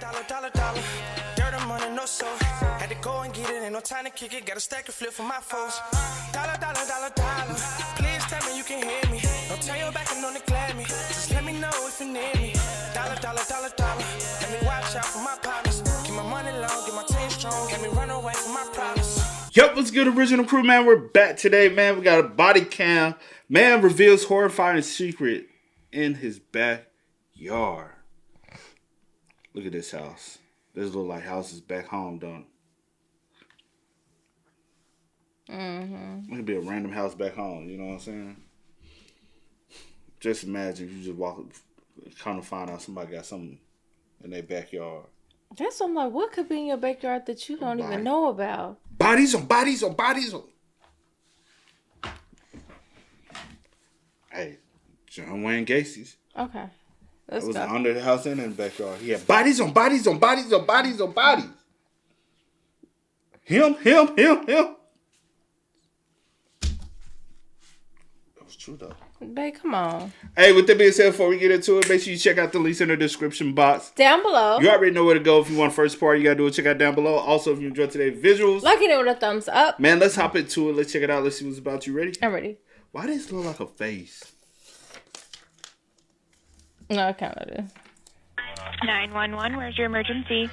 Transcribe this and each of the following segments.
Dollar. Dirt and money, no soul. Had to go and get it, ain't no time to kick it. Got a stack of flip for my foes. Dollar. Please tell me you can hear me. Don't turn your back and don't neglect me. Just let me know if you need me. Dollar. Let me watch out for my partners. Keep my money long, get my team strong. Let me run away from my problems. Yup, what's good, original crew, man? We're back today, man. We got a body cam. Man reveals horrifying secret in his backyard. Look at this house. This look like houses back home, don't it? Mm-hmm. It could be a random house back home, you know what I'm saying? Just imagine if you just walk, kind of find out somebody got something in their backyard. That's what I'm like, what could be in your backyard that you don't even know about? Bodies on. Hey, John Wayne Gacy's. Okay. It was under the house and in the backyard. He had bodies on bodies. Him. That was true, though. Babe, come on. Hey, with that being said, before we get into it, make sure you check out the links in the description box. Down below. You already know where to go. If you want first part, you got to do it. Check out down below. Also, if you enjoyed today's visuals. Like it with a thumbs up. Man, let's hop into it. Let's check it out. Let's see what's about. You ready? I'm ready. Why does this look like a face? No, I kind of do. 911, where's your emergency?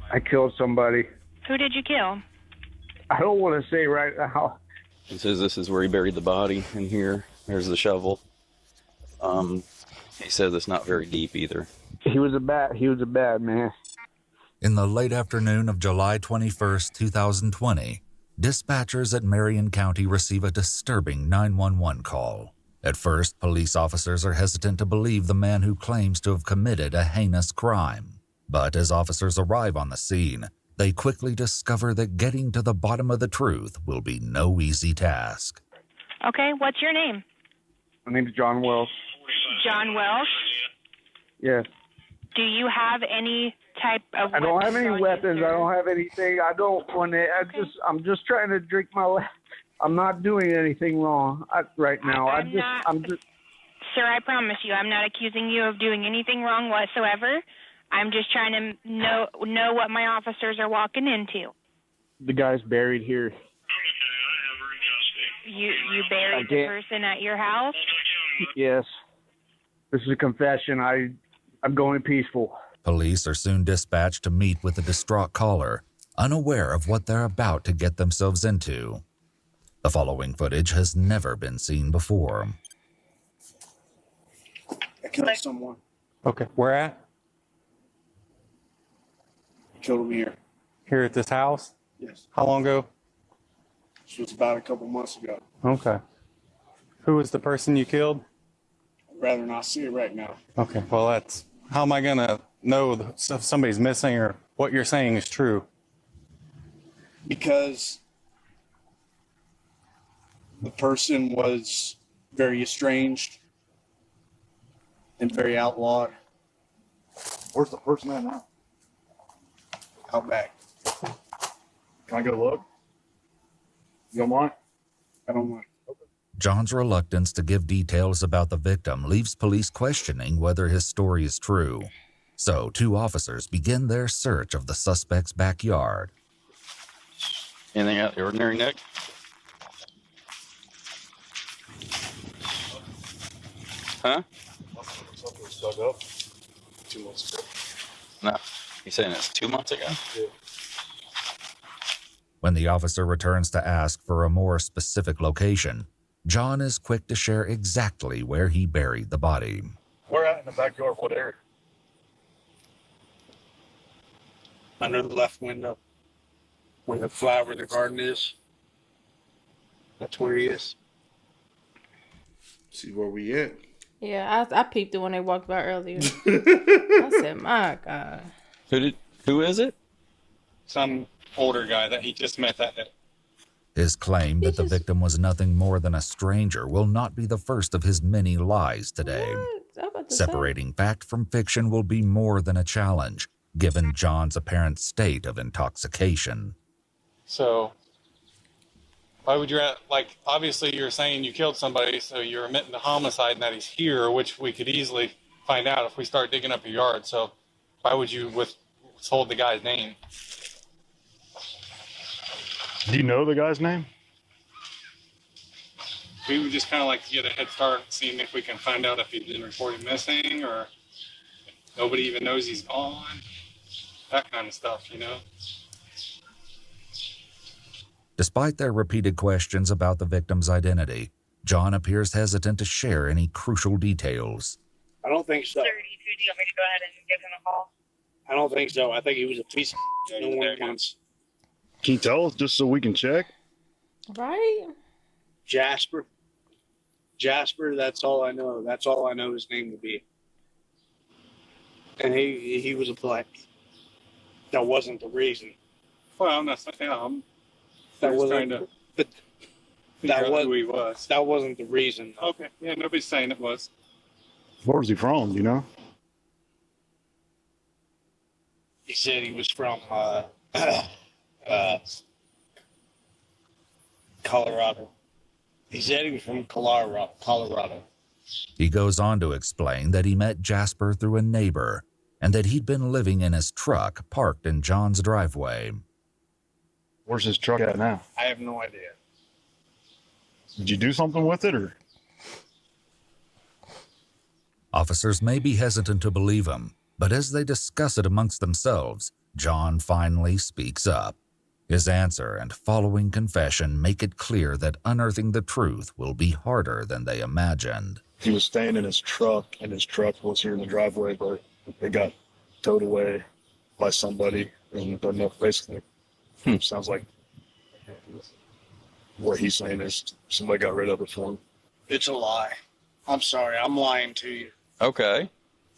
I killed somebody. Who did you kill? I don't want to say right now. He says this is where he buried the body in here. There's the shovel. He says it's not very deep either. He was a bad man. In the late afternoon of July 21st, 2020, dispatchers at Marion County receive a disturbing 911 call. At first, police officers are hesitant to believe the man who claims to have committed a heinous crime. But as officers arrive on the scene, they quickly discover that getting to the bottom of the truth will be no easy task. Okay, what's your name? My name's John Wells. John Welsh? Yes. Do you have any type of I don't have any weapons. I don't have anything. I don't want to. Okay. I'm just trying to drink my. I'm not doing anything wrong right now. I'm just. Sir, I promise you, I'm not accusing you of doing anything wrong whatsoever. I'm just trying to know what my officers are walking into. The guy's buried here. You buried the person at your house? Yes. This is a confession. I'm going peaceful. Police are soon dispatched to meet with the distraught caller, unaware of what they're about to get themselves into. The following footage has never been seen before. I killed someone. Okay, where at? Killed him here. Here at this house? Yes. How long ago? This was about a couple months ago. Okay. Who was the person you killed? I'd rather not see it right now. Okay, well that's, how am I gonna know if somebody's missing or what you're saying is true? Because the person was very estranged and very outlawed. Where's the person at now? Out back. Can I go look? You don't mind? I don't mind. John's reluctance to give details about the victim leaves police questioning whether his story is true. So, two officers begin their search of the suspect's backyard. Anything out of the ordinary, Nick? Huh? Something was dug up 2 months ago. No. He's saying it's 2 months ago? Yeah. When the officer returns to ask for a more specific location, John is quick to share exactly where he buried the body. Where at in the backyard? What area? Under the left window. Where the flower, the garden is. That's where he is. See where we at. Yeah, I peeped it when they walked by earlier. I said, my God. Who is it? Some older guy that he just met that day. His claim that the victim was nothing more than a stranger will not be the first of his many lies today. Separating fact from fiction will be more than a challenge, given John's apparent state of intoxication. So, why would you, like, obviously you're saying you killed somebody, so you're admitting the homicide and that he's here, which we could easily find out if we start digging up your yard. So, why would you told the guy's name. Do you know the guy's name? We would just kind of like to get a head start, seeing if we can find out if he's been reported missing or nobody even knows he's gone. That kind of stuff, you know? Despite their repeated questions about the victim's identity, John appears hesitant to share any crucial details. I don't think so. Sir, do you want me to go ahead and give him a call? I don't think so. I think he was a piece of no one wants. Can you tell us just so we can check? Right? Jasper. Jasper, that's all I know. That's all I know his name to be. And he was a black. That wasn't the reason. Well, I'm not saying That just wasn't trying to but figure that out was who he was. that wasn't the reason. Okay, yeah, nobody's saying it was. Where was he from, do you know? He said he was from Colorado. He said he was from Colorado. He goes on to explain that he met Jasper through a neighbor and that he'd been living in his truck parked in John's driveway. Where's his truck at now? I have no idea. Did you do something with it, or? Officers may be hesitant to believe him, but as they discuss it amongst themselves, John finally speaks up. His answer and following confession make it clear that unearthing the truth will be harder than they imagined. He was staying in his truck, and his truck was here in the driveway, but it got towed away by somebody. And basically, sounds like what he's saying is somebody got rid of it for him. It's a lie. I'm sorry. I'm lying to you. Okay.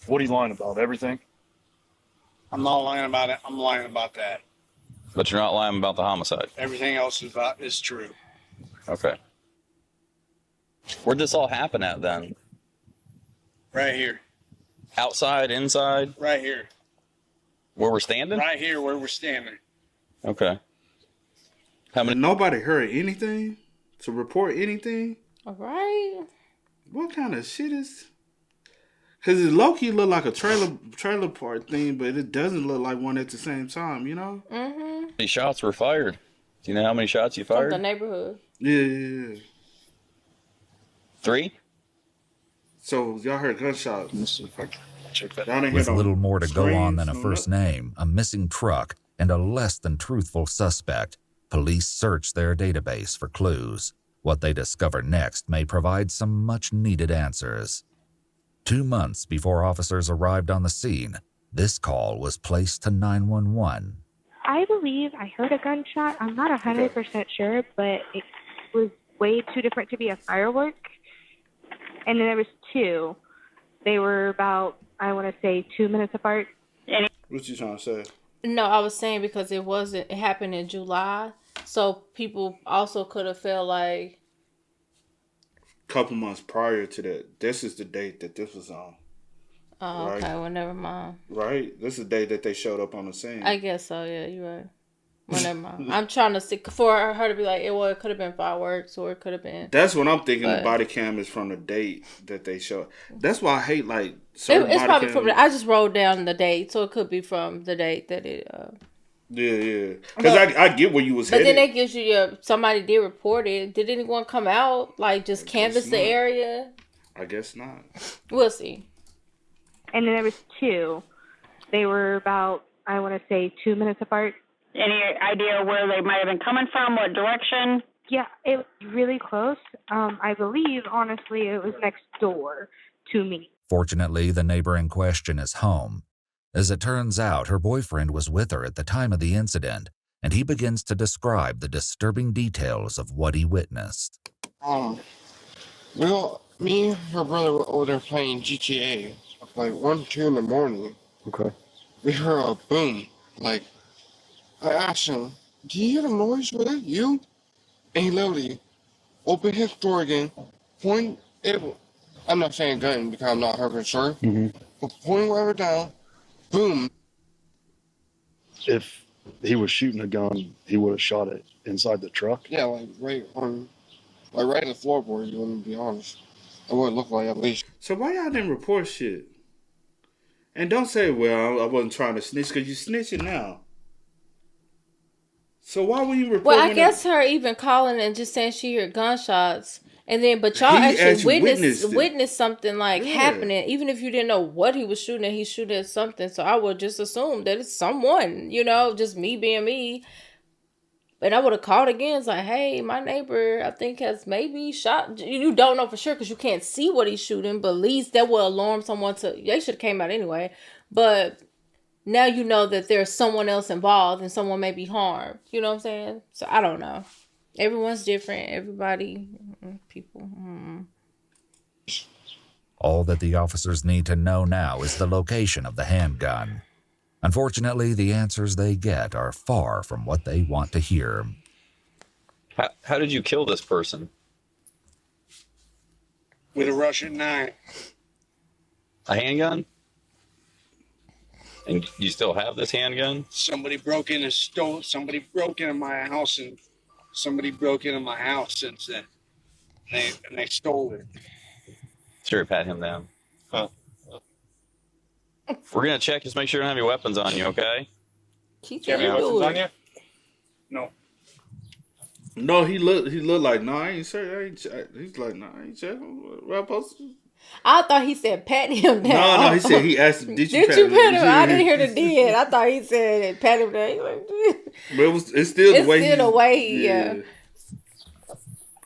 What are you lying about? Everything? I'm not lying about it. I'm lying about that. But you're not lying about the homicide. Everything else is true. Okay. Where'd this all happen at then? Right here. Outside, inside? Right here. Where we're standing? Right here where we're standing. Okay. How many? And nobody heard anything to report anything. All right. What kind of shit is? Because it low-key look like a trailer park thing, but it doesn't look like one at the same time, you know? Mm-hmm. How many shots were fired? Do you know how many shots you From fired? the neighborhood. Yeah. 3? So y'all heard gunshots. Let's see if I can check that. Y'all didn't With hear no little more to go on than a screams, no first name, a missing truck, and a less than truthful suspect, police search their database for clues. What they discover next may provide some much-needed answers. 2 months before officers arrived on the scene, this call was placed to 911. I believe I heard a gunshot. I'm not 100% sure, but it was way too different to be a firework. And then there was 2. They were about, I want to say, 2 minutes apart. What you trying to say? No, I was saying because it happened in July, so people also could have felt like. Couple months prior to that. This is the date that this was on. Oh, Right. okay. Well, never mind. Right? This is the day that they showed up on the scene. I guess so. Yeah, you're right. Well, never mind. I'm trying to stick for her to be like, it could have been fireworks or it could have been. That's what I'm thinking. But- The body cam is from the date that they show. That's why I hate like It's certain body probably cam. from. I just wrote down the date, so it could be from the date that it. Yeah. Because I get where you was But headed. then that gives you somebody did report it. Did anyone come out like just canvass the not. area? I guess not. We'll see. And then there was 2. They were about, I want to say, 2 minutes apart. Any idea where they might have been coming from? What direction? Yeah, it was really close. I believe, honestly, it was next door to me. Fortunately, the neighbor in question is home. As it turns out, her boyfriend was with her at the time of the incident, and he begins to describe the disturbing details of what he witnessed. Well, me and her brother were over there playing GTA, like 1, 2 in the morning. Okay. We heard a boom. Like, I asked him, "Do you hear the noise? Was that you?" And he literally opened his door again, point it. I'm not saying gun because I'm not her concern, but pointing whatever down, boom. If he was shooting a gun, he would have shot it inside the truck. Yeah, like right on the floorboard. You want to be honest, it would look like at least. So why y'all didn't report shit? And don't say, well, I wasn't trying to snitch, because you snitching now. So why were you reporting? Well, I guess her even calling and just saying she heard gunshots. And then, but y'all He actually witnessed witnessed something like Yeah. happening. Even if you didn't know what he was shooting at, he's shooting at something. So I would just assume that it's someone, just me being me. And I would have called again. It's like, hey, my neighbor, I think has maybe shot. You don't know for sure because you can't see what he's shooting. But at least that will alarm someone to. They should have came out anyway. But now you know that there's someone else involved and someone may be harmed. You know what I'm saying? So I don't know. Everyone's different. Everybody, people. All that the officers need to know now is the location of the handgun. Unfortunately, the answers they get are far from what they want to hear. How did you kill this person? With a Russian knife. A handgun? And you still have this handgun? Somebody broke in and stole. Somebody broke into my house, and somebody broke into my house since then. And they stole it. Sure, pat him down. We're gonna check. Just make sure you don't have your weapons on you, okay? Do you have any weapons on you? No. No, he looked like, no, I ain't sure. He's like, no, I ain't sure. What I supposed to? I thought he said pat him down. No, he said he asked him, did you pat him? I didn't hear the did. I thought he said pat him down. But it's still the way. It's still the way, yeah.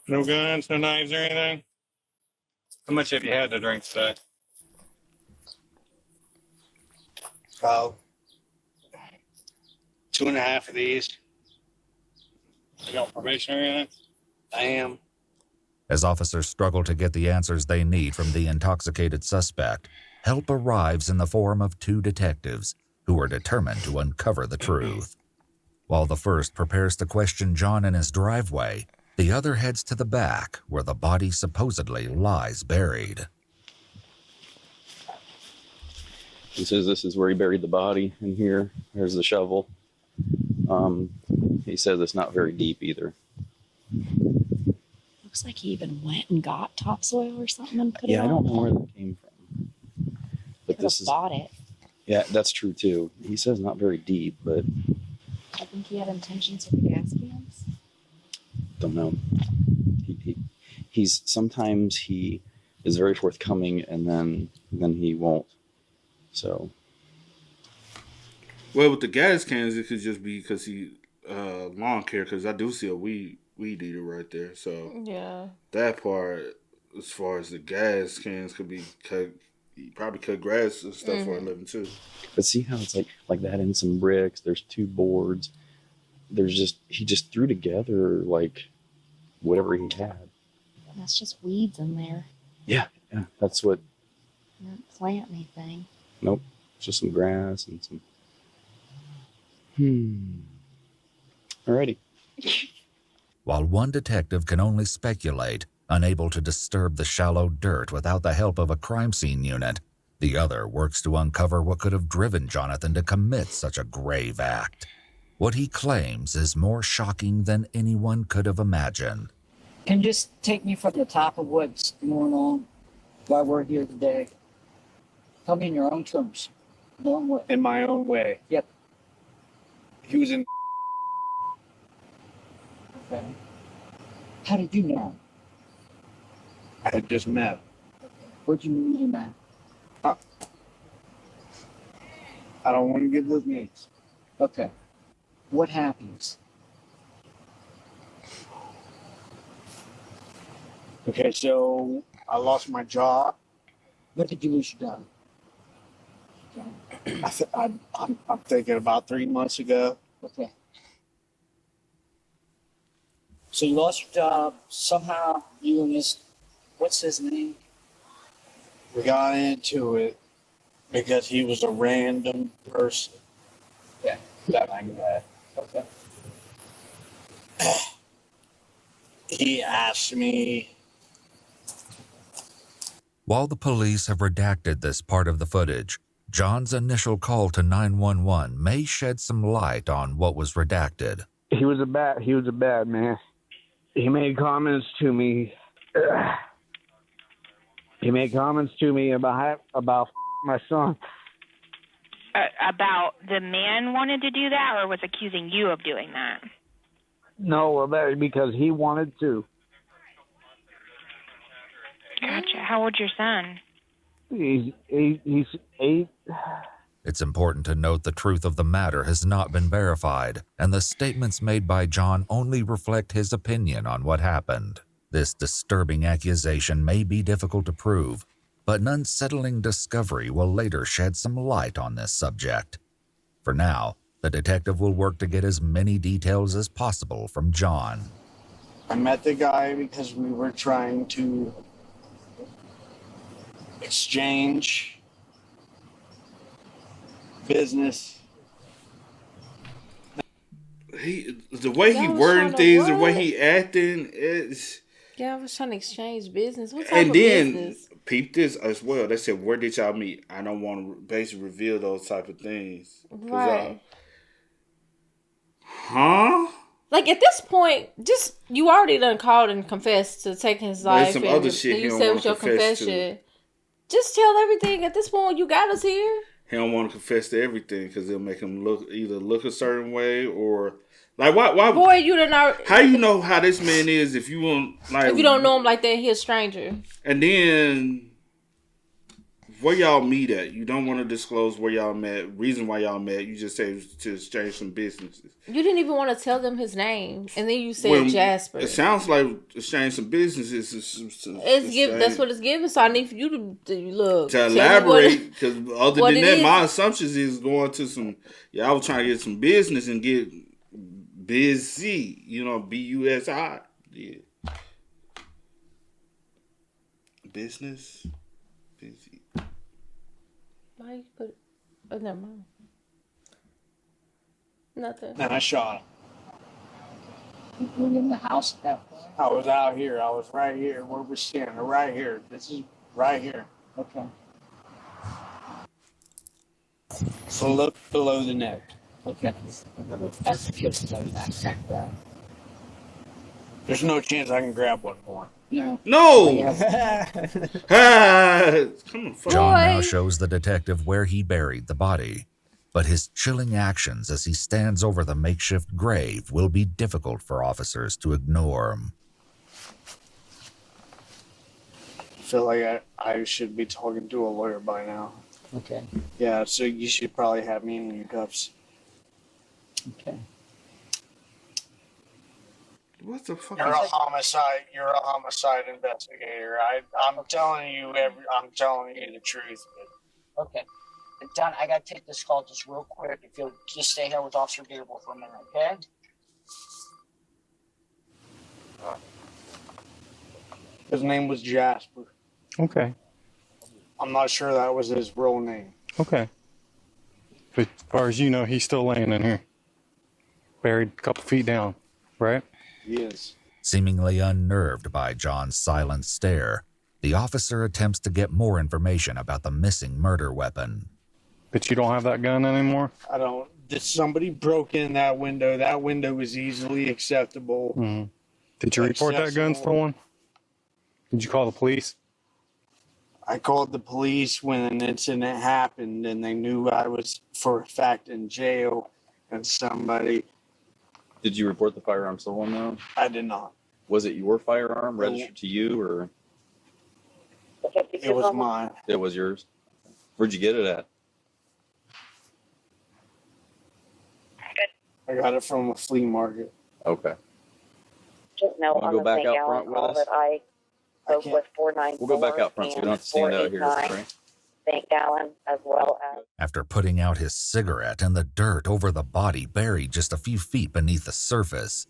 No guns, no knives or anything? How much have you had to drink today? About 2.5 of these. You got probation or anything? I am. As officers struggle to get the answers they need from the intoxicated suspect, help arrives in the form of 2 detectives who are determined to uncover the truth. While the first prepares to question John in his driveway, the other heads to the back where the body supposedly lies buried. He says this is where he buried the body in here. There's the shovel. He says it's not very deep either. Looks like he even went and got topsoil or something and put it on. I don't know where that came from. But this is bought it. Yeah, that's true too. He says not very deep, but I think he had intentions with the gas cans. don't know. He's sometimes he is very forthcoming and then he won't. So Well, with the gas cans, it could just be because he lawn care. Because I do see a weed eater right there. So yeah, that part, as far as the gas cans, could be cut. He probably cut grass and stuff for a living too. but see how it's like that in some bricks. There's 2 boards. He just threw together like whatever he had. That's just weeds in there. Yeah, that's what. You didn't plant anything. Nope, just some grass and some. Alrighty. While one detective can only speculate, unable to disturb the shallow dirt without the help of a crime scene unit, the other works to uncover what could have driven Jonathan to commit such a grave act. What he claims is more shocking than anyone could have imagined. Can you just take me from the top of what's going on, why we're here today? Tell me in your own terms. In my own way. Yep. He was in. Okay. How did you know? I had just met. Where'd you meet him at? I don't want to give those names. Okay. What happens? Okay, so I lost my job. When did you lose your job? I'm thinking about 3 months ago. Okay. So you lost your job. Somehow you and this, what's his name? We got into it because he was a random person. Yeah. That I met. Okay. He asked me. While the police have redacted this part of the footage, John's initial call to 911 may shed some light on what was redacted. He was a bad man. He made comments to me. He made comments to me about my son. about the man wanted to do that, or was accusing you of doing that? No, well, that because he wanted to. Gotcha. How old's your son? He's 8. It's important to note the truth of the matter has not been verified, and the statements made by John only reflect his opinion on what happened. This disturbing accusation may be difficult to prove, but an unsettling discovery will later shed some light on this subject. For now, the detective will work to get as many details as possible from John. I met the guy because we were trying to exchange business. The way he Y'all was wording trying to things, the way what? he acting, it's. Yeah, I was trying to exchange business. What type And of then business? peep this as well. They said, "Where did y'all meet?" I don't want to basically reveal those type of things. Right. Huh? Like at this point, just you already done called and confessed to taking his life. There's some and other shit he you don't said wanna was your confess to. confession. Just tell everything at this point. You got us here. He don't want to confess to everything because it'll make him look a certain way or like why Boy, you done already. how you know how this man is if you want like If you don't know him like that, he a stranger. and then where y'all meet at? You don't want to disclose where y'all met, reason why y'all met. You just say to exchange some businesses. You didn't even want to tell them his name, and then you said When Jasper. It sounds like exchange some businesses. That's what it's giving. So I need for you to look to tell me elaborate because other what than it that, is. my assumptions is going to some. Yeah, I was trying to get some business and get busy. BUSI. Yeah. Business. Busy. Why you put? Oh, never mind. Nothing. And I shot him. You were in the house at that point. I was out here. I was right here where we're standing. Right here. This is right here. Okay. So look below the neck. Okay. That's the good stuff. There's no chance I can grab one more. No. No. Come on, John now shows the detective where he buried the body, but his chilling actions as he stands over the makeshift grave will be difficult for officers to ignore. I feel like I should be talking to a lawyer by now. Okay. Yeah, so you should probably have me in handcuffs. Okay. What the fuck? You're a homicide investigator. I'm telling you the truth. Okay. Don, I gotta take this call just real quick. If you'll just stay here with Officer Gable for a minute, okay? His name was Jasper. Okay. I'm not sure that was his real name. Okay. But as far as you know, he's still laying in here. Buried a couple feet down, right? He is. Seemingly unnerved by John's silent stare, the officer attempts to get more information about the missing murder weapon. But you don't have that gun anymore? I don't. Somebody broke in that window. That window was easily acceptable. Mm-hmm. Did you report that gun stolen? Did you call the police? I called the police when an incident happened, and they knew I was, for a fact, in jail. And somebody... Did you report the firearm stolen, though? I did not. Was it your firearm registered to you, or? It was mine. It was yours? Where'd you get it at? I got it from a flea market. Okay. Just know Wanna on go the back St. out Gallen front with call us? that I spoke with 494 We'll go back out front so we don't have to stand out here. 489 Right? St. Gallen, as well as After putting out his cigarette in the dirt over the body buried just a few feet beneath the surface,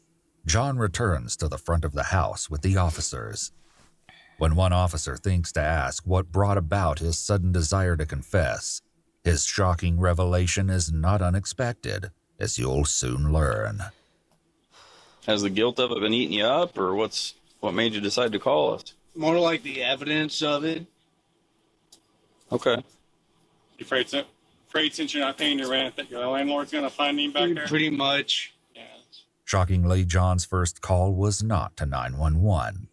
John returns to the front of the house with the officers. When one officer thinks to ask what brought about his sudden desire to confess, his shocking revelation is not unexpected, as you'll soon learn. Has the guilt of it been eating you up, or what made you decide to call us? More like the evidence of it. Okay. You afraid since you're not paying your rent that your landlord's going to find him back there? Pretty much. Shockingly, John's first call was not to 911.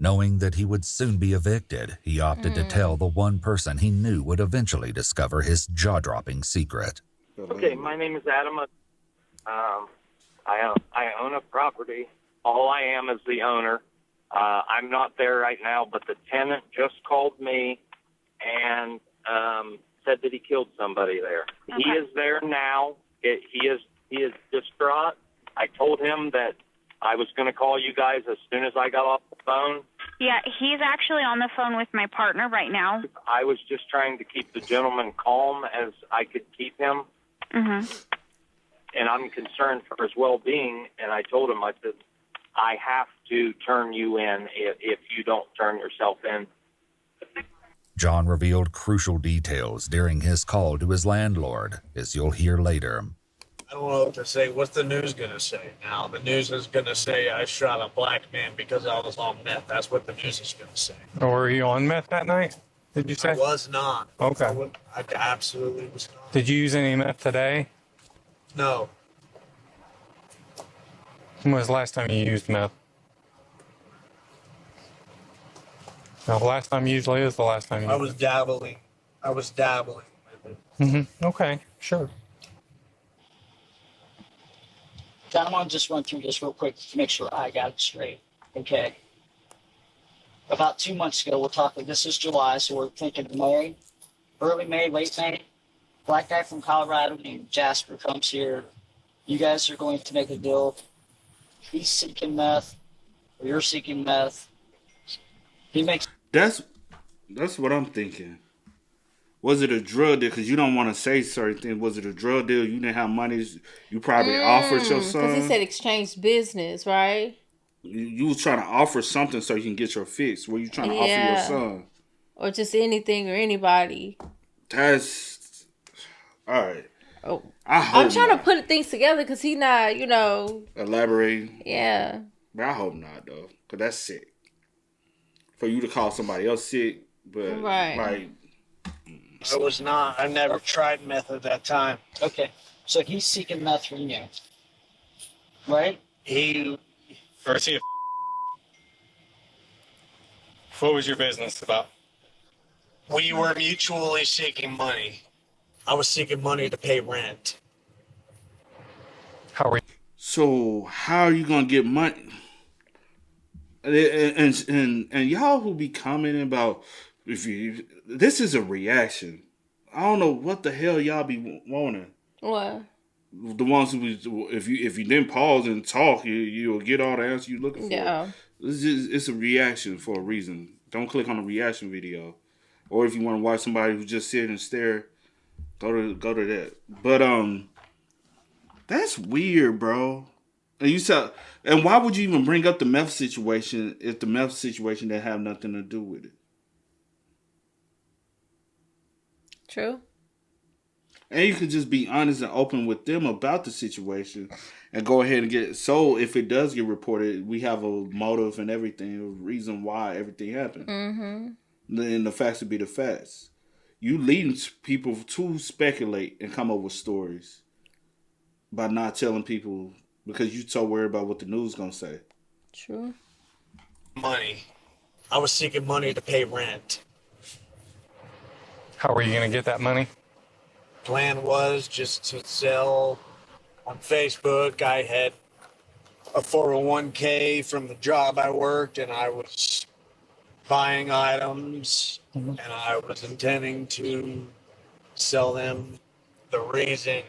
Knowing that he would soon be evicted, he opted to tell the one person he knew would eventually discover his jaw-dropping secret. Okay, my name is Adam. I own a property. All I am is the owner. I'm not there right now, but the tenant just called me and said that he killed somebody there. Okay. He is there now. He is distraught. I told him that I was going to call you guys as soon as I got off the phone. Yeah, he's actually on the phone with my partner right now. I was just trying to keep the gentleman calm as I could keep him. Mm-hmm. And I'm concerned for his well-being, and I told him, I said, I have to turn you in if you don't turn yourself in. John revealed crucial details during his call to his landlord, as you'll hear later. I don't know what to say. What's the news going to say now? The news is going to say I shot a black man because I was on meth. That's what the news is going to say. Or were you on meth that night? Did you say? I was not. Okay. I absolutely was not. Did you use any meth today? No. When was the last time you used meth? No, the last time usually is the last time you I was dabbling. with it. Mm-hmm. Okay, sure. John, I want to just run through this real quick to make sure I got it straight. Okay. About 2 months ago, we're talking, this is July, so we're thinking May, early May, late May. Black guy from Colorado named Jasper comes here. You guys are going to make a deal. He's seeking meth, or you're seeking meth. He makes. That's what I'm thinking. Was it a drug deal? Because you don't want to say certain things. Was it a drug deal? You didn't have money. You probably offered your son. Because he said exchange business, right? You was trying to offer something so you can get your fix. Were you trying to offer your son? Or just anything or anybody. That's all right. Oh, I'm trying to put things together because he not, elaborating. Yeah. But I hope not though, because that's sick. For you to call somebody else sick, but right. I was not. I never tried meth at that time. Okay. So he's seeking meth from you. Right? Or is he what was your business about? We were mutually seeking money. I was seeking money to pay rent. So how are you gonna get money? And y'all who be commenting about this is a reaction. I don't know what the hell y'all be wanting. What? The ones who if you didn't pause and talk, you'll get all the answers you're looking for. Yeah. It's a reaction for a reason. Don't click on the reaction video, or if you want to watch somebody who just sit and stare, go to that. But that's weird, bro. And why would you even bring up the meth situation if the meth situation didn't have nothing to do with it? True. And you could just be honest and open with them about the situation and go ahead and get it. So if it does get reported, we have a motive and everything, a reason why everything happened. Mm-hmm. Then the facts would be the facts. You leading people to speculate and come up with stories by not telling people because you're so worried about what the news gonna say. True. Money. I was seeking money to pay rent. How were you going to get that money? Plan was just to sell on Facebook. I had a 401k from the job I worked, and I was buying items, and I was intending to sell them. The reason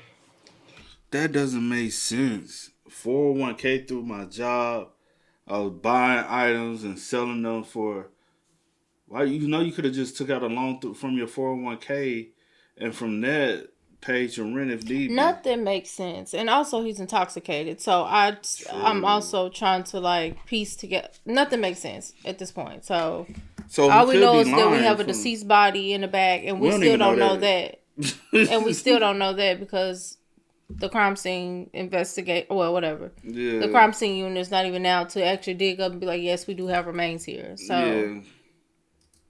that doesn't make sense. 401k through my job, I was buying items and selling them for. Why you could have just took out a loan from your 401k, and from that paid your rent if need be. Nothing makes sense, and also he's intoxicated. So I'm also trying to piece together. Nothing makes sense at this point. So all we know is that we have a deceased body in the back, and we still don't know that. And we still don't know that because the crime scene whatever. Yeah. The crime scene unit is not even now to actually dig up and be like, yes, we do have remains here. So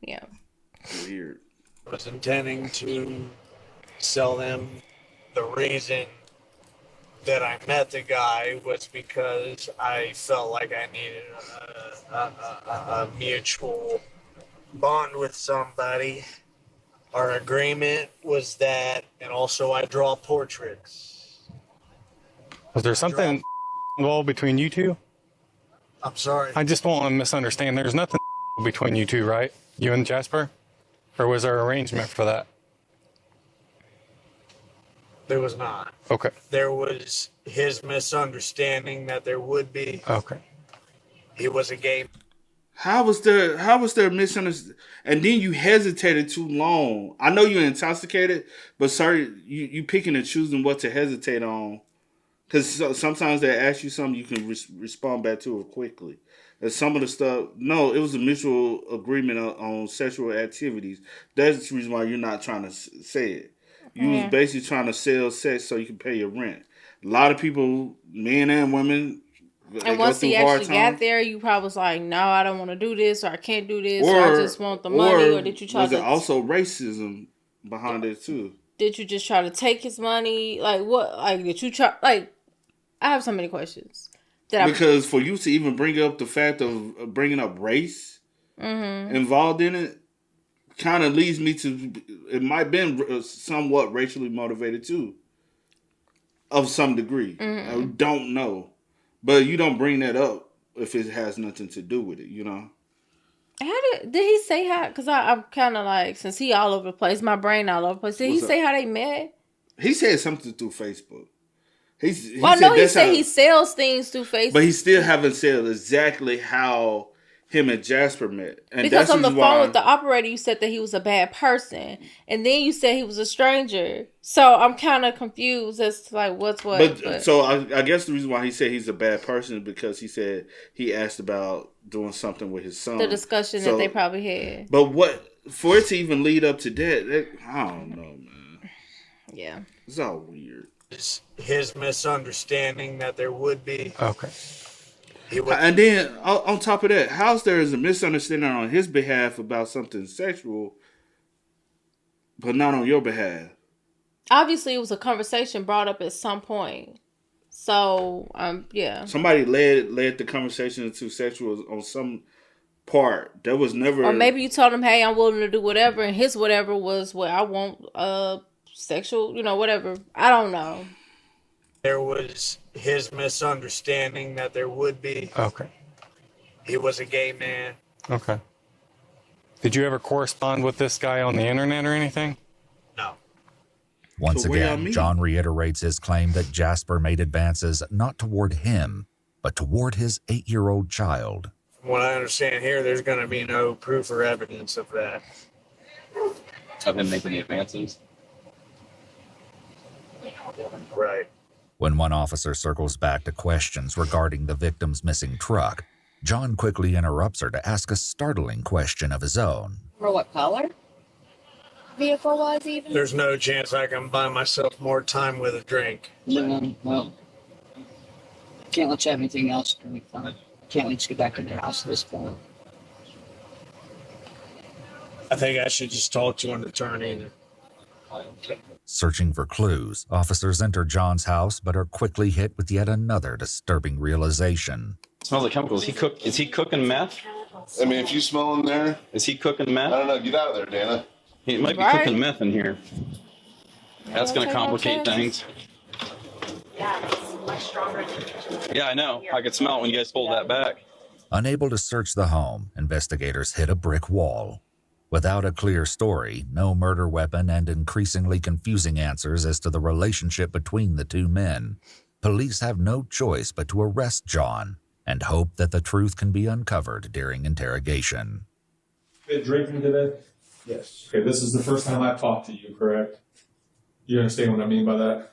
yeah. Weird. I was intending to sell them. The reason that I met the guy was because I felt like I needed a mutual bond with somebody. Our agreement was that, and also I draw portraits. Was there something involved between you two? I'm sorry. I just don't want to misunderstand. There's nothing between you two, right? You and Jasper? Or was there arrangement for that? There was not. Okay. There was his misunderstanding that there would be. Okay. He was a gay. How was there misunderstanding? And then you hesitated too long. I know you're intoxicated, but sorry, you picking and choosing what to hesitate on. Because sometimes they ask you something, you can respond back to it quickly. And some of the stuff, no, it was a mutual agreement on sexual activities. That's the reason why you're not trying to say it. You was basically trying to sell sex so you can pay your rent. A lot of people, men and women, and once he actually got there, you probably was like, no, I don't want to do this, or I can't do this, or I just want the money, or did you try was to... Was it also racism behind it too? Did you just try to take his money? Like, what? Like, did you try... Like, I have so many questions. Because for you to even bring up the fact of bringing up race involved in it, kind of leads me to... It might have been somewhat racially motivated too. Of some degree. I don't know. But you don't bring that up if it has nothing to do with it, you know? How did he say how? Because I'm kind of like, since he all over the place, my brain all over the place. Did he say how they met? He said something through Facebook. He said he sells things through Facebook. But he still haven't said exactly how him and Jasper met. And because on the phone with the operator, you said that he was a bad person. And then you said he was a stranger. So I'm kind of confused as to like what's what. But so I guess the reason why he said he's a bad person is because he said he asked about doing something with his son. The discussion that they probably had. But for it to even lead up to that, I don't know, man. Yeah. It's all weird. It's his misunderstanding that there would be. Okay. And then on top of that, how's there is a misunderstanding on his behalf about something sexual, but not on your behalf? Obviously, it was a conversation brought up at some point. So, yeah. Somebody led the conversation into sexual on some part. There was never... Or maybe you told him, hey, I'm willing to do whatever, and his whatever was, well, I want sexual, whatever. I don't know. There was his misunderstanding that there would be. Okay. He was a gay man. Okay. Did you ever correspond with this guy on the internet or anything? No. Once again, John reiterates his claim that Jasper made advances not toward him, but toward his 8-year-old child. From what I understand here, there's going to be no proof or evidence of that. Of him making the advances? Right. When one officer circles back to questions regarding the victim's missing truck, John quickly interrupts her to ask a startling question of his own. For what color? Vehicle was even? There's no chance I can buy myself more time with a drink. No, well, can't let you have anything else. Can't let you get back in your house at this point. I think I should just talk to an attorney. Searching for clues, officers enter John's house but are quickly hit with yet another disturbing realization. Smells like chemicals. Is he cooking meth? I mean, if you smell in there... Is he cooking meth? I don't know. Get out of there, Dana. He might be cooking meth in here. That's going to complicate things. Yeah, it's much stronger. Yeah, I know. I could smell it when you guys pulled that back. Unable to search the home, investigators hit a brick wall. Without a clear story, no murder weapon, and increasingly confusing answers as to the relationship between the two men, police have no choice but to arrest John and hope that the truth can be uncovered during interrogation. Been drinking today? Yes. Okay, this is the first time I've talked to you, correct? You understand what I mean by that?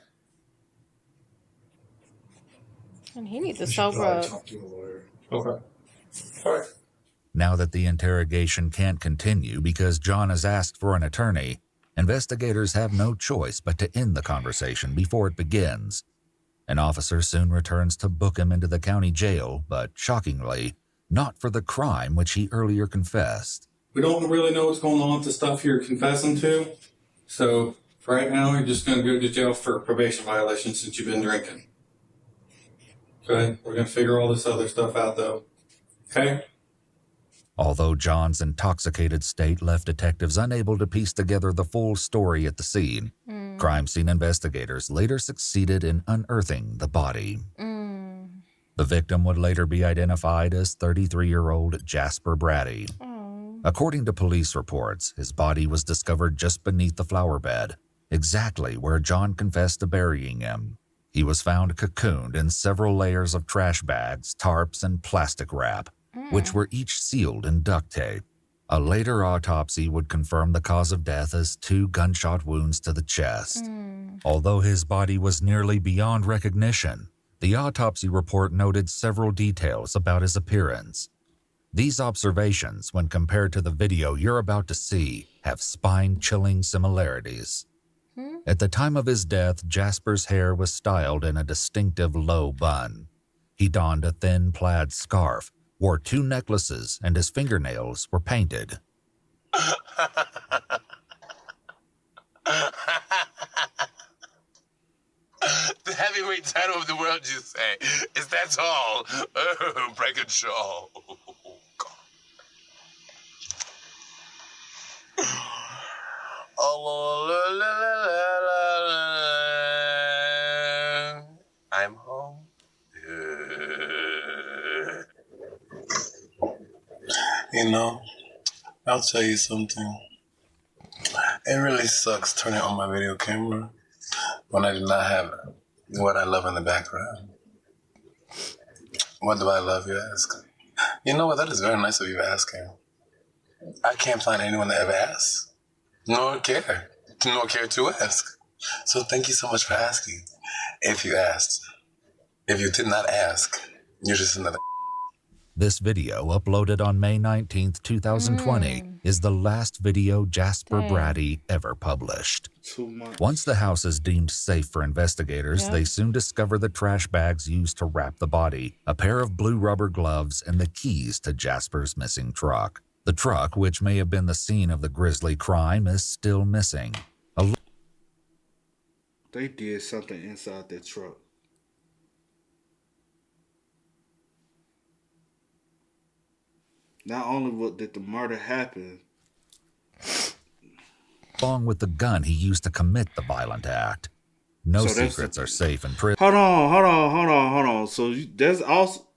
And he needs to sober up. Talk to a lawyer. Okay. All right. Now that the interrogation can't continue because John has asked for an attorney, investigators have no choice but to end the conversation before it begins. An officer soon returns to book him into the county jail, but shockingly, not for the crime which he earlier confessed. We don't really know what's going on with the stuff you're confessing to, so for right now you're just going to go to jail for a probation violation since you've been drinking. Okay, we're gonna figure all this other stuff out, though. Okay? Although John's intoxicated state left detectives unable to piece together the full story at the scene, crime scene investigators later succeeded in unearthing the body. The victim would later be identified as 33-year-old Jasper Brady. According to police reports, his body was discovered just beneath the flower bed, exactly where John confessed to burying him. He was found cocooned in several layers of trash bags, tarps, and plastic wrap, which were each sealed in duct tape. A later autopsy would confirm the cause of death as 2 gunshot wounds to the chest. Although his body was nearly beyond recognition, the autopsy report noted several details about his appearance. These observations, when compared to the video you're about to see, have spine-chilling similarities. At the time of his death, Jasper's hair was styled in a distinctive low bun. He donned a thin plaid scarf, wore 2 necklaces, and his fingernails were painted. The heavyweight title of the world, you say? Is that all? Oh, break and show. I'm home. You know, I'll tell you something. It really sucks turning on my video camera when I do not have what I love in the background. What do I love, you ask? You know what? That is very nice of you asking. I can't find anyone that ever asks, nor care to ask. So thank you so much for asking. If you asked. If you did not ask, you're just another. This video, uploaded on May 19, 2020, is the last video Jasper Brady ever published. 2 months. Once the house is deemed safe for investigators, they soon discover the trash bags used to wrap the body, a pair of blue rubber gloves, and the keys to Jasper's missing truck. The truck, which may have been the scene of the grisly crime, is still missing. They did something inside that truck. Not only did the murder happen, along with the gun he used to commit the violent act. No secrets are safe in prison. Hold on. So there's also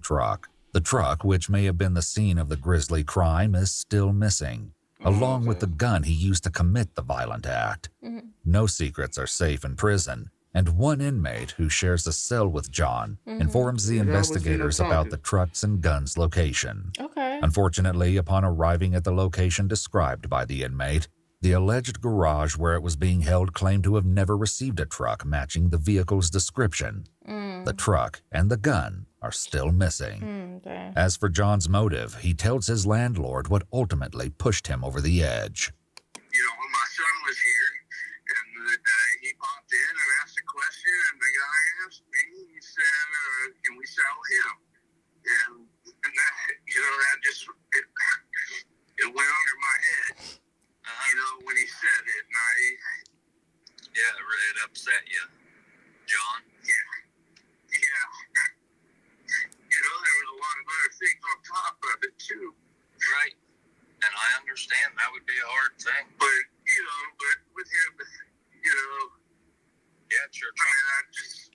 truck. The truck, which may have been the scene of the grisly crime, is still missing, along with the gun he used to commit the violent act. No secrets are safe in prison, and one inmate who shares a cell with John informs the investigators about the truck's and gun's location. Unfortunately, upon arriving at the location described by the inmate, the alleged garage where it was being held claimed to have never received a truck matching the vehicle's description. The truck and the gun are still missing. As for John's motive, he tells his landlord what ultimately pushed him over the edge. You know, when my son was here, and he popped in and asked a question, and the guy asked me, he said, can we sell him? And that, you know, that just, it went under my head, you know, when he said it, and yeah, it upset you, John? Yeah. You know, there was a lot of other things on top of it, too. Right. And I understand that would be a hard thing. But, you know, with him, you know. Yeah, sure. I mean,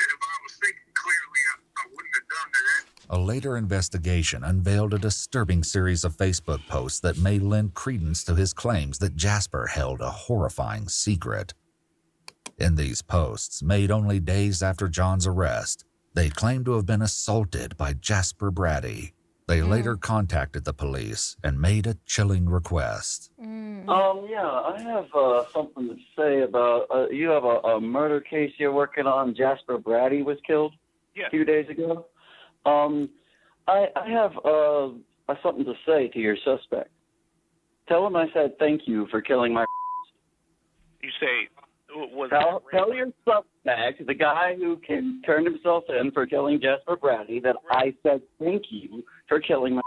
if I was thinking clearly, I wouldn't have done that. A later investigation unveiled a disturbing series of Facebook posts that may lend credence to his claims that Jasper held a horrifying secret. In these posts, made only days after John's arrest, they claimed to have been assaulted by Jasper Brady. They later contacted the police and made a chilling request. Yeah, I have something to say about, you have a murder case you're working on. Jasper Brady was killed a few days ago. I have something to say to your suspect. Tell him I said thank you for killing my. You say, Tell your suspect, the guy who turned himself in for killing Jasper Brady, that I said thank you for killing my.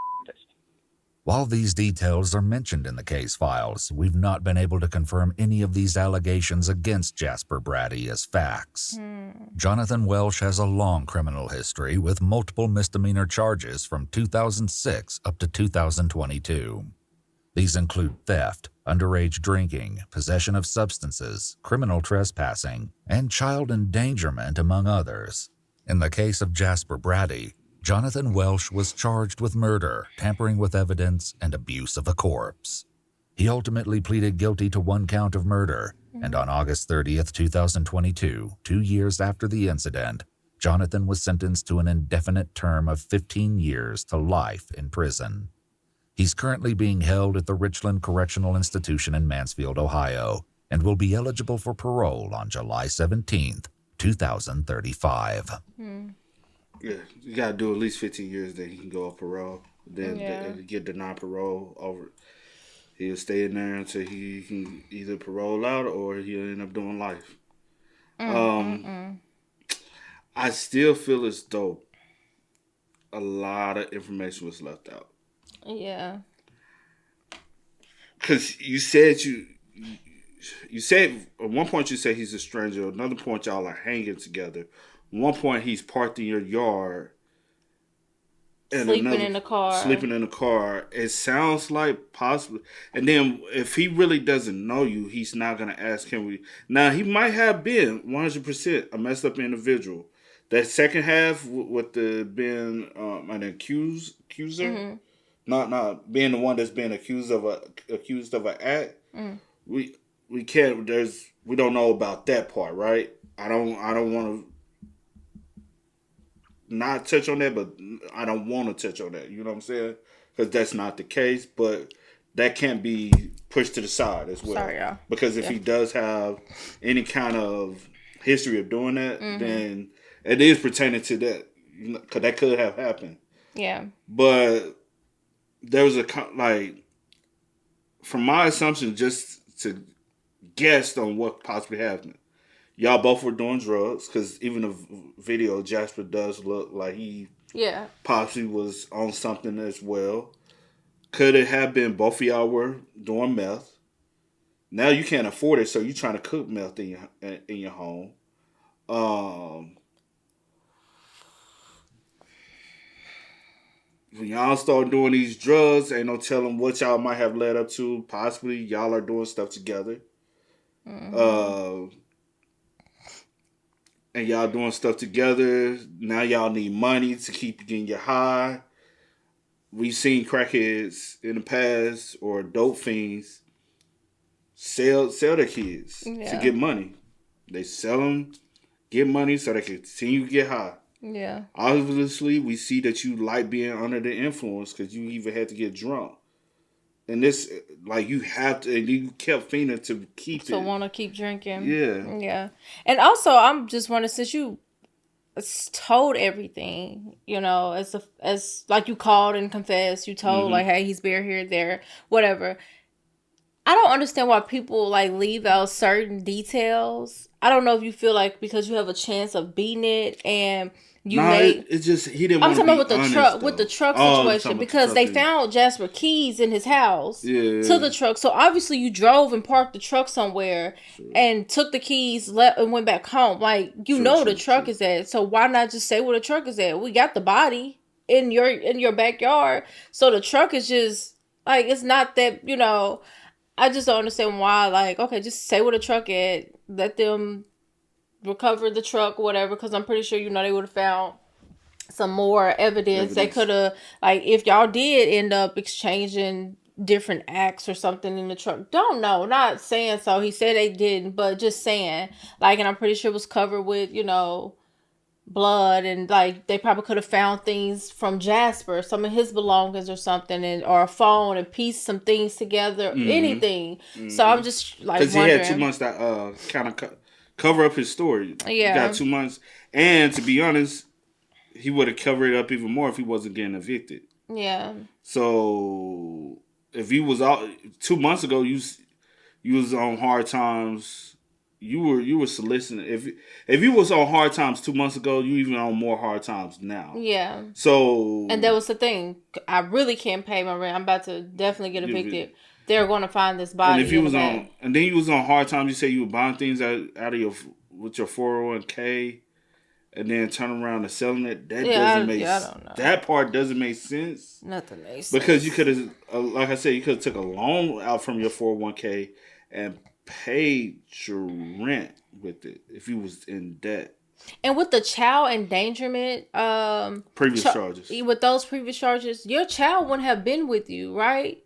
While these details are mentioned in the case files, we've not been able to confirm any of these allegations against Jasper Braddy as facts. Jonathan Welsh has a long criminal history with multiple misdemeanor charges from 2006 up to 2022. These include theft, underage drinking, possession of substances, criminal trespassing, and child endangerment, among others. In the case of Jasper Braddy, Jonathan Welsh was charged with murder, tampering with evidence, and abuse of a corpse. He ultimately pleaded guilty to 1 count of murder, and on August 30th, 2022, 2 years after the incident, Jonathan was sentenced to an indefinite term of 15 years to life in prison. He's currently being held at the Richland Correctional Institution in Mansfield, Ohio, and will be eligible for parole on July 17th, 2035. Yeah, you gotta do at least 15 years, then he can go off parole. Then get denied parole over. He'll stay in there until he can either parole out or he'll end up doing life. I still feel as though a lot of information was left out. Yeah. Because you said at one point you said he's a stranger. Another point y'all are hanging together. One point he's parked in your yard. And sleeping in the car. It sounds like possibly. And then if he really doesn't know you, he's not going to ask him. Now, he might have been 100% a messed up individual. That second half with the being an accuser, not being the one that's being accused of an act. We can't. We don't know about that part, right? I don't want to not touch on that, but I don't want to touch on that. You know what I'm saying? Because that's not the case, but that can't be pushed to the side as well. Sorry, y'all. Because if he does have any kind of history of doing that, then it is pertaining to that. Because that could have happened. Yeah. But there was from my assumption, just to guess on what possibly happened. Y'all both were doing drugs, because even the video, Jasper does look like he possibly was on something as well. Could it have been both of y'all were doing meth? Now you can't afford it, so you're trying to cook meth in your home. When y'all start doing these drugs, ain't no telling what y'all might have led up to. Possibly y'all are doing stuff together. And y'all doing stuff together. Now y'all need money to keep getting you high. We've seen crackheads in the past or dope fiends sell their kids to get money. They sell them, get money so they can continue to get high. Yeah. Obviously, we see that you like being under the influence because you even had to get drunk. And this, you have to, and you kept fiending to keep it. To want to keep drinking. Yeah. Yeah. And also, I'm just wondering, since you told everything, as like you called and confessed, you told, hey, he's been here, there, whatever. I don't understand why people, leave out certain details. I don't know if you feel like because you have a chance of beating it and... It's just he didn't. I'm talking about with the truck situation because they found Jasper keys in his house to the truck. So obviously you drove and parked the truck somewhere and took the keys, left and went back home. The truck is at. So why not just say where the truck is at? We got the body in your backyard, so the truck is just it's not that I just don't understand why. Okay, just say where the truck at. Let them recover the truck or whatever, because I'm pretty sure they would have found some more evidence. They could have, if y'all did end up exchanging different acts or something in the truck, don't know, not saying so, he said they didn't, but just saying, and I'm pretty sure it was covered with blood, and they probably could have found things from Jasper, some of his belongings or something, or a phone, and pieced some things together, anything. So I'm just because he had 2 months to kind of cover up his story. Yeah. He got 2 months. And to be honest, he would have covered it up even more if he wasn't getting evicted. Yeah. So if he was out 2 months ago, you was on hard times, you were soliciting. If you was on hard times 2 months ago, you even on more hard times now. Yeah. So and that was the thing. I really can't pay my rent. I'm about to definitely get evicted. They're going to find this body. And if you was on, and then you was on hard times, you say you were buying things out of your with your 401k, and then turn around and selling it. That doesn't make. I don't know. That part doesn't make sense. Nothing makes sense because you could have, like I said, you could have took a loan out from your 401k and paid your rent with it if you was in debt. And with the child endangerment previous charges. With those previous charges, your child wouldn't have been with you, right?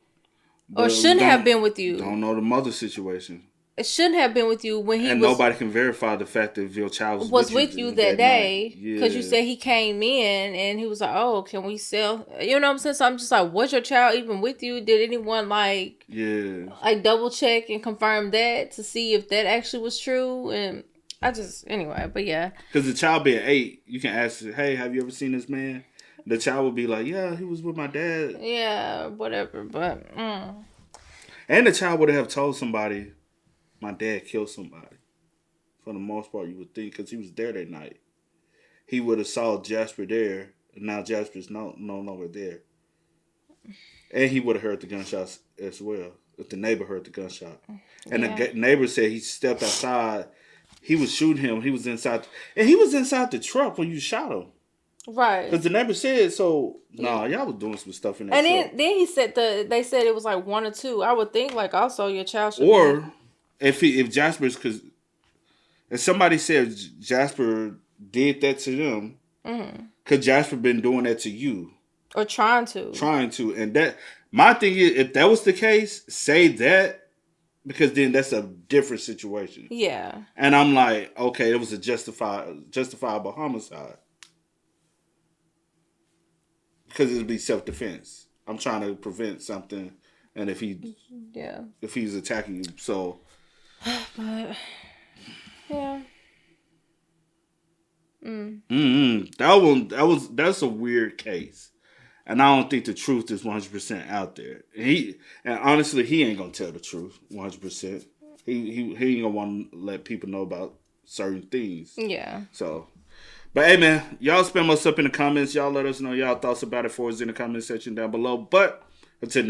Or shouldn't have been with you. Don't know the mother situation. It shouldn't have been with you when he and nobody can verify the fact that if your child was with you that day. Because you said he came in and he was like, oh, can we sell? You know what I'm saying? So I'm just like, was your child even with you? Did anyone like double check and confirm that to see if that actually was true? And anyway, but yeah. Because the child being 8, you can ask, hey, have you ever seen this man? The child would be like, yeah, he was with my dad. Yeah, whatever, but... And the child would have told somebody, my dad killed somebody. For the most part, you would think, because he was there that night. He would have saw Jasper there, and now Jasper's no longer there. And he would have heard the gunshots as well, if the neighbor heard the gunshot. And the neighbor said he stepped outside. He was shooting him. He was inside. And he was inside the truck when you shot him. Right. Because the neighbor said, so, y'all was doing some stuff in that truck. And then he said they said it was like 1 or 2. I would think like also your child should Or if Jasper's, because if somebody said Jasper did that to them, could Jasper been doing that to you? Or trying to. And that, my thing is, if that was the case, say that, because then that's a different situation. Yeah. And I'm like, okay, it was a justifiable homicide. Because it would be self-defense. I'm trying to prevent something, and if he's attacking you, so. But yeah. That's a weird case, and I don't think the truth is 100% out there. And honestly, he ain't gonna tell the truth 100%. He ain't gonna want to let people know about certain things. Yeah. So. But hey, man, y'all spam us up in the comments. Y'all let us know y'all thoughts about it for us in the comment section down below. But until